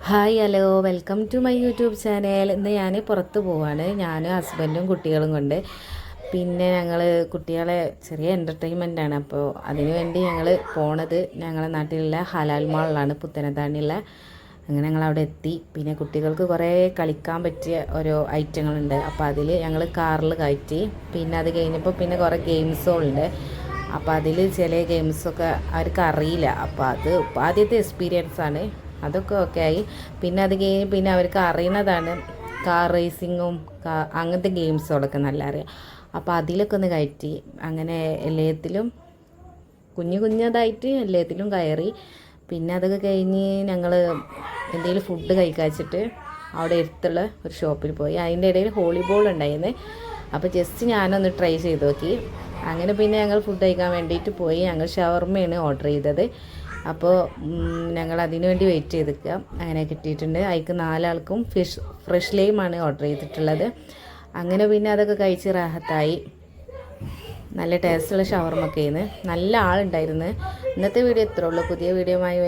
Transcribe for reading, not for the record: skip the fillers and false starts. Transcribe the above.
Hi hello welcome to my YouTube channel. ഇന്ന് ഞാൻ പുറത്ത് പോവാണ്, ഞാനും ഹസ്ബൻഡും കുട്ടികളും കൊണ്ട്. പിന്നെ ഞങ്ങൾ കുട്ടികളെ ചെറിയ എൻ്റർടൈൻമെൻറ്റാണ്. അപ്പോൾ അതിനു വേണ്ടി ഞങ്ങൾ പോണത് ഞങ്ങളുടെ നാട്ടിലുള്ള ഹലാൽ മാളിലാണ്, പുത്തനത്താണിയുള്ള. അങ്ങനെ ഞങ്ങളവിടെ എത്തി. പിന്നെ കുട്ടികൾക്ക് കുറേ കളിക്കാൻ പറ്റിയ ഓരോ ഐറ്റങ്ങളുണ്ട്. അപ്പോൾ അതിൽ ഞങ്ങൾ കാറിൽ കയറ്റി. പിന്നെ അത് കഴിഞ്ഞപ്പോൾ പിന്നെ കുറേ ഗെയിംസുകളുണ്ട്. അപ്പോൾ അതിൽ ചില ഗെയിംസൊക്കെ അവർക്ക് അറിയില്ല. അപ്പോൾ അത് ആദ്യത്തെ എക്സ്പീരിയൻസാണ്. അതൊക്കെ ഓക്കെ ആയി. പിന്നെ അത് കഴിഞ്ഞ് പിന്നെ അവർക്ക് അറിയുന്നതാണ് കാർ റേസിങ്ങും അങ്ങനത്തെ ഗെയിംസുകളൊക്കെ നല്ല അറിയാം. അപ്പോൾ അതിലൊക്കെ ഒന്ന് കയറ്റി. അങ്ങനെ എല്ലാത്തിലും കുഞ്ഞതായിട്ട് എല്ലാത്തിലും കയറി. പിന്നെ അതൊക്കെ കഴിഞ്ഞ് ഞങ്ങൾ എന്തെങ്കിലും ഫുഡ് കഴിക്കാച്ചിട്ട് അവിടെ അടുത്തുള്ള ഒരു ഷോപ്പിൽ പോയി. അതിൻ്റെ ഇടയിൽ വോളിബോൾ ഉണ്ടായിരുന്നു. അപ്പോൾ ജസ്റ്റ് ഞാനൊന്ന് ട്രൈ ചെയ്ത് നോക്കി. അങ്ങനെ പിന്നെ ഞങ്ങൾ ഫുഡ് കഴിക്കാൻ വേണ്ടിയിട്ട് പോയി. ഞങ്ങൾ ഷവർമ്മയാണ് ഓർഡർ ചെയ്തത്. അപ്പോൾ ഞങ്ങൾ അതിനു വേണ്ടി വെയിറ്റ് ചെയ്ത് നിൽക്കുക. അങ്ങനെ കിട്ടിയിട്ടുണ്ട്. അതിക്ക് 4 ആൾക്കും ഫ്രഷ് ലൈമാണ് ഓർഡർ ചെയ്തിട്ടുള്ളത്. അങ്ങനെ പിന്നെ അതൊക്കെ കഴിച്ച് റാഹത്തായി. നല്ല ടേസ്റ്റുള്ള ഷവർമ്മ ഒക്കെ ആയിരുന്നു. നല്ല ആളുണ്ടായിരുന്നു. ഇന്നത്തെ വീഡിയോ ഇത്രേ ഉള്ളൂ. പുതിയ വീഡിയോയുമായി